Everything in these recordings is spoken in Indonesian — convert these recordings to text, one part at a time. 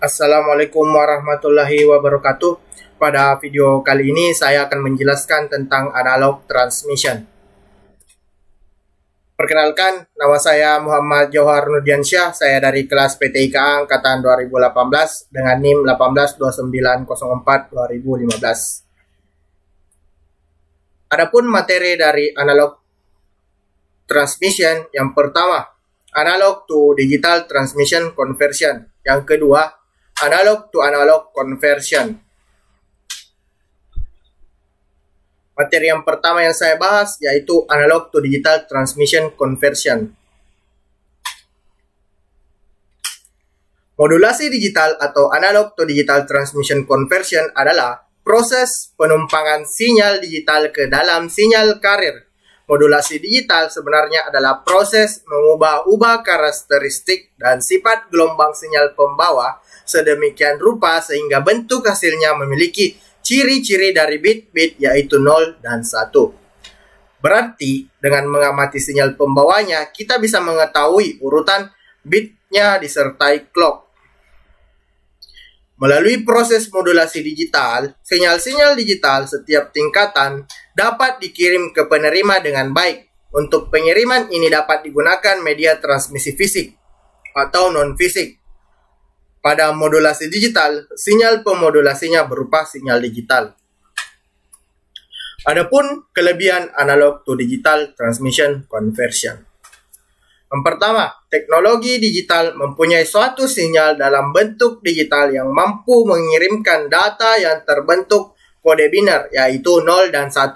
Assalamualaikum warahmatullahi wabarakatuh. Pada video kali ini saya akan menjelaskan tentang analog transmission. Perkenalkan, nama saya Muhammad Johar Nurdiansyah. Saya dari kelas PTIKA angkatan 2018 dengan NIM 182904015. Adapun materi dari analog transmission, yang pertama, analog to digital transmission conversion. Yang kedua, analog to analog conversion. Materi yang pertama yang saya bahas yaitu analog to digital transmission conversion. Modulasi digital atau analog to digital transmission conversion adalah proses penumpangan sinyal digital ke dalam sinyal carrier. Modulasi digital sebenarnya adalah proses mengubah-ubah karakteristik dan sifat gelombang sinyal pembawa sedemikian rupa sehingga bentuk hasilnya memiliki ciri-ciri dari bit-bit yaitu 0 dan 1. Berarti dengan mengamati sinyal pembawanya kita bisa mengetahui urutan bitnya disertai clock. Melalui proses modulasi digital, sinyal-sinyal digital setiap tingkatan dapat dikirim ke penerima dengan baik. Untuk pengiriman ini dapat digunakan media transmisi fisik atau non-fisik. Pada modulasi digital, sinyal pemodulasinya berupa sinyal digital. Adapun kelebihan analog to digital transmission conversion. Yang pertama, teknologi digital mempunyai suatu sinyal dalam bentuk digital yang mampu mengirimkan data yang terbentuk kode biner, yaitu 0 dan 1.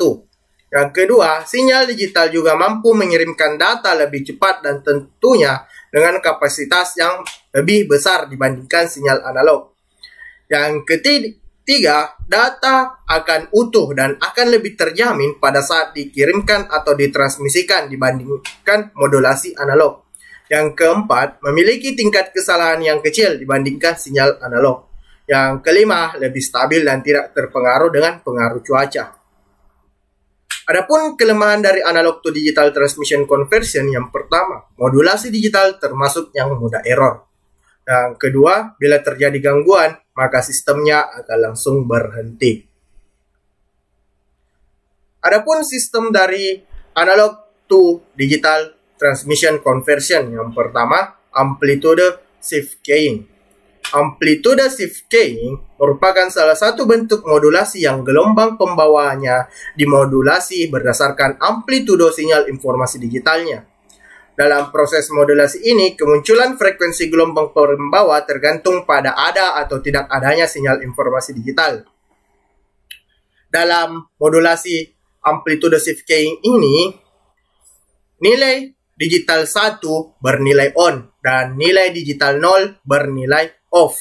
Yang kedua, sinyal digital juga mampu mengirimkan data lebih cepat dan tentunya dengan kapasitas yang lebih besar dibandingkan sinyal analog. Yang ketiga, data akan utuh dan akan lebih terjamin pada saat dikirimkan atau ditransmisikan dibandingkan modulasi analog. Yang keempat, memiliki tingkat kesalahan yang kecil dibandingkan sinyal analog. Yang kelima, lebih stabil dan tidak terpengaruh dengan pengaruh cuaca. Adapun kelemahan dari analog to digital transmission conversion, yang pertama, modulasi digital termasuk yang mudah error. Yang kedua, bila terjadi gangguan, maka sistemnya akan langsung berhenti. Adapun sistem dari analog to digital transmission conversion, yang pertama, amplitude shift keying. Amplitude shift keying merupakan salah satu bentuk modulasi yang gelombang pembawanya dimodulasi berdasarkan amplitudo sinyal informasi digitalnya. Dalam proses modulasi ini, kemunculan frekuensi gelombang pembawa tergantung pada ada atau tidak adanya sinyal informasi digital. Dalam modulasi amplitude shift keying ini, nilai digital 1 bernilai on dan nilai digital 0 bernilai off.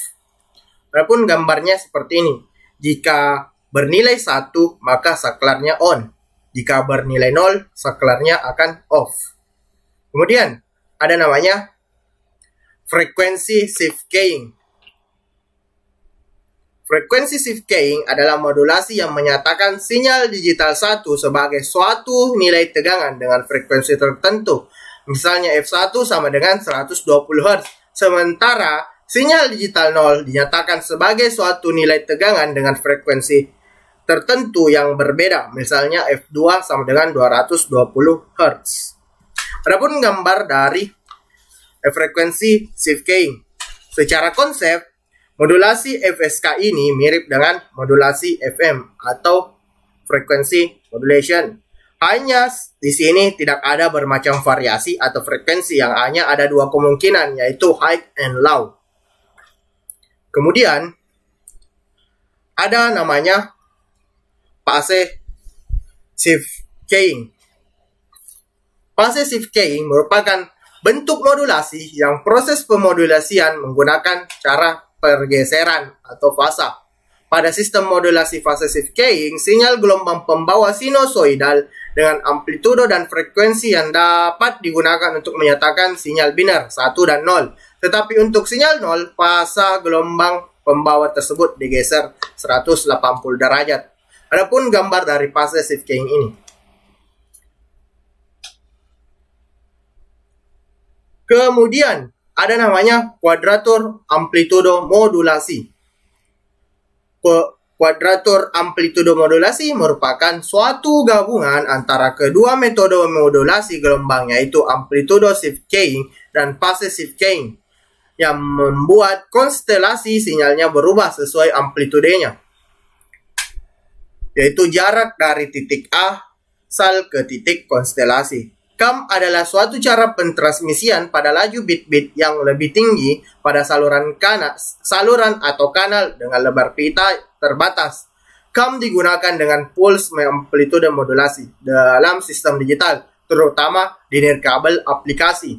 Adapun gambarnya seperti ini. Jika bernilai 1, maka saklarnya on. Jika bernilai 0, saklarnya akan off. Kemudian, ada namanya frekuensi shift keying. Frekuensi shift keying adalah modulasi yang menyatakan sinyal digital 1 sebagai suatu nilai tegangan dengan frekuensi tertentu. Misalnya F1 sama dengan 120 Hz. Sementara sinyal digital 0 dinyatakan sebagai suatu nilai tegangan dengan frekuensi tertentu yang berbeda. Misalnya F2 sama dengan 220 Hz. Adapun gambar dari frekuensi shift keying. Secara konsep, modulasi FSK ini mirip dengan modulasi FM atau frequency modulation. Hanya di sini tidak ada bermacam variasi atau frekuensi, yang hanya ada dua kemungkinan, yaitu high and low. Kemudian ada namanya phase shift keying. Phase shift keying merupakan bentuk modulasi yang proses pemodulasian menggunakan cara pergeseran atau fasa. Pada sistem modulasi phase shift keying, sinyal gelombang pembawa sinusoidal dengan amplitudo dan frekuensi yang dapat digunakan untuk menyatakan sinyal biner 1 dan 0. Tetapi untuk sinyal 0, fasa gelombang pembawa tersebut digeser 180 derajat. Adapun gambar dari phase shift keying ini. Kemudian, ada namanya kuadratur amplitudo modulasi. Kuadratur amplitudo modulasi merupakan suatu gabungan antara kedua metode modulasi gelombang, yaitu amplitudo shift change dan fase shift change, yang membuat konstelasi sinyalnya berubah sesuai amplitudenya, yaitu jarak dari titik asal ke titik konstelasi. CAM adalah suatu cara pentransmisian pada laju bit-bit yang lebih tinggi pada saluran atau kanal dengan lebar pita terbatas. CAM digunakan dengan pulse amplitude modulasi dalam sistem digital, terutama di nirkabel aplikasi.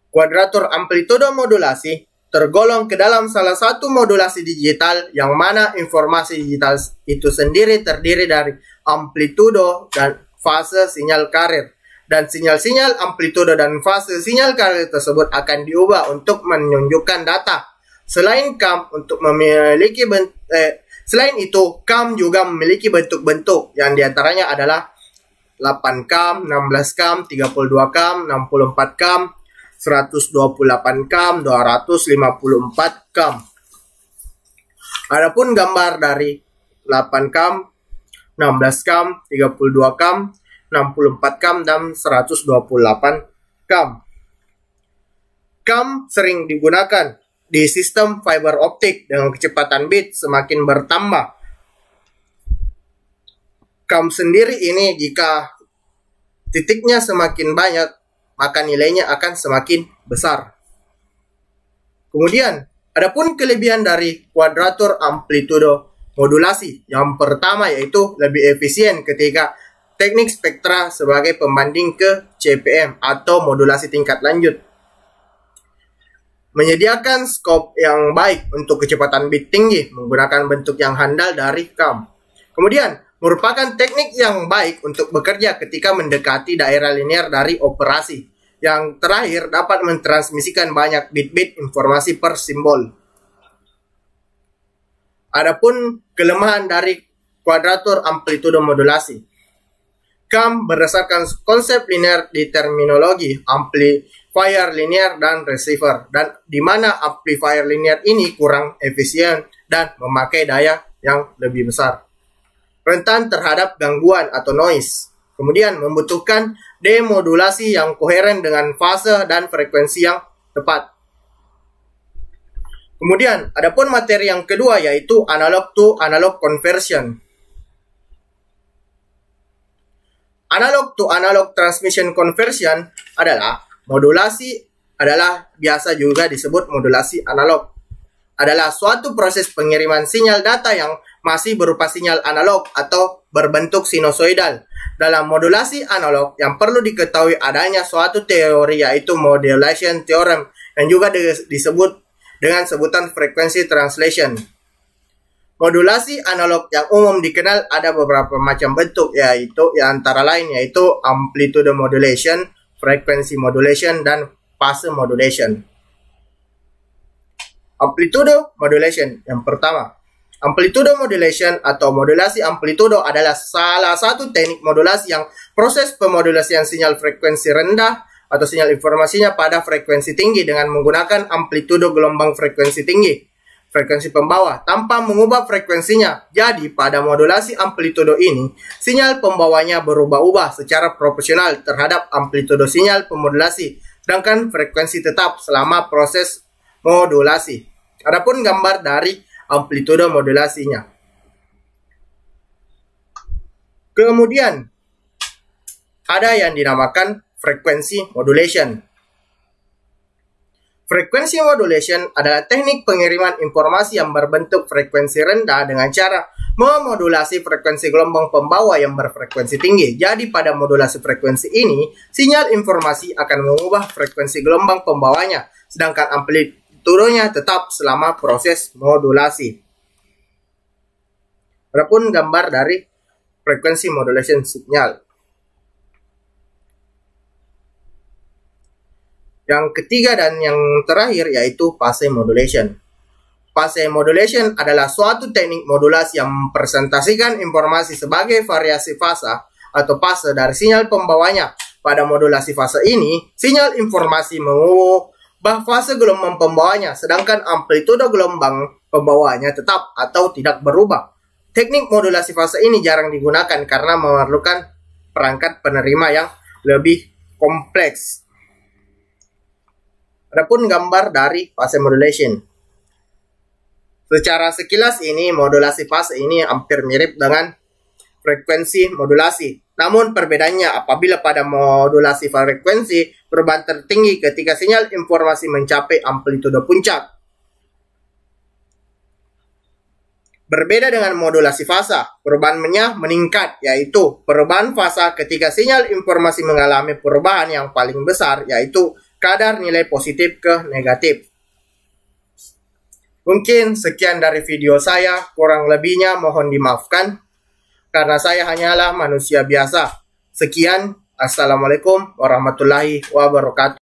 Kuadratur amplitude modulasi tergolong ke dalam salah satu modulasi digital yang mana informasi digital itu sendiri terdiri dari amplitudo dan fase sinyal karir, dan sinyal-sinyal amplitudo dan fase sinyal karir tersebut akan diubah untuk menunjukkan data. Selain itu, CAM juga memiliki bentuk-bentuk yang diantaranya adalah 8 CAM, 16 CAM, 32 CAM, 64 CAM, 128 CAM, 254 CAM. Adapun gambar dari 8 CAM, 16 CAM, 32 CAM, 64 CAM, dan 128 CAM. CAM sering digunakan di sistem fiber optik dengan kecepatan bit semakin bertambah. CAM sendiri ini jika titiknya semakin banyak, maka nilainya akan semakin besar. Kemudian, adapun kelebihan dari kuadratur amplitudo modulasi. Yang pertama yaitu lebih efisien ketika teknik spektra sebagai pembanding ke CPM atau modulasi tingkat lanjut. Menyediakan skop yang baik untuk kecepatan bit tinggi menggunakan bentuk yang handal dari CAM. Kemudian, merupakan teknik yang baik untuk bekerja ketika mendekati daerah linear dari operasi. Yang terakhir, dapat mentransmisikan banyak bit-bit informasi per simbol. Adapun kelemahan dari kuadratur amplitudo modulasi. CAM berdasarkan konsep linear di terminologi amplifier linear dan receiver, dan di mana amplifier linear ini kurang efisien dan memakai daya yang lebih besar. Rentan terhadap gangguan atau noise. Kemudian membutuhkan demodulasi yang koheren dengan fase dan frekuensi yang tepat. Kemudian adapun materi yang kedua yaitu analog to analog conversion. Analog to analog transmission conversion adalah biasa juga disebut modulasi analog. Adalah suatu proses pengiriman sinyal data yang masih berupa sinyal analog atau berbentuk sinusoidal. Dalam modulasi analog yang perlu diketahui adanya suatu teori yaitu modulation theorem yang juga disebut dengan sebutan frekuensi translation. Modulasi analog yang umum dikenal ada beberapa macam bentuk yaitu antara lain yaitu amplitude modulation, frequency modulation, dan fase modulation. Amplitude modulation yang pertama. Amplitude modulation atau modulasi amplitudo adalah salah satu teknik modulasi yang proses pemodulasian sinyal frekuensi rendah atau sinyal informasinya pada frekuensi tinggi dengan menggunakan amplitudo gelombang frekuensi tinggi, frekuensi pembawa, tanpa mengubah frekuensinya. Jadi pada modulasi amplitudo ini, sinyal pembawanya berubah-ubah secara proporsional terhadap amplitudo sinyal pemodulasi, sedangkan frekuensi tetap selama proses modulasi. Adapun gambar dari amplitudo modulasinya. Kemudian ada yang dinamakan frekuensi modulation. Frekuensi modulation adalah teknik pengiriman informasi yang berbentuk frekuensi rendah dengan cara memodulasi frekuensi gelombang pembawa yang berfrekuensi tinggi. Jadi pada modulasi frekuensi ini, sinyal informasi akan mengubah frekuensi gelombang pembawanya, sedangkan amplitudonya tetap selama proses modulasi. Adapun gambar dari frekuensi modulation signal. Yang ketiga dan yang terakhir yaitu fase modulation. Fase modulation adalah suatu teknik modulasi yang mempresentasikan informasi sebagai variasi fasa atau fase dari sinyal pembawanya. Pada modulasi fase ini, sinyal informasi mengubah fase gelombang pembawanya, sedangkan amplitude gelombang pembawanya tetap atau tidak berubah. Teknik modulasi fase ini jarang digunakan karena memerlukan perangkat penerima yang lebih kompleks. Adapun gambar dari fase modulation. Secara sekilas ini, modulasi fase ini hampir mirip dengan frekuensi modulasi. Namun perbedaannya apabila pada modulasi frekuensi, perubahan tertinggi ketika sinyal informasi mencapai amplitude puncak. Berbeda dengan modulasi fasa, perubahannya meningkat, yaitu perubahan fasa ketika sinyal informasi mengalami perubahan yang paling besar, yaitu kadar nilai positif ke negatif. Mungkin sekian dari video saya, kurang lebihnya mohon dimaafkan, karena saya hanyalah manusia biasa. Sekian, Assalamualaikum warahmatullahi wabarakatuh.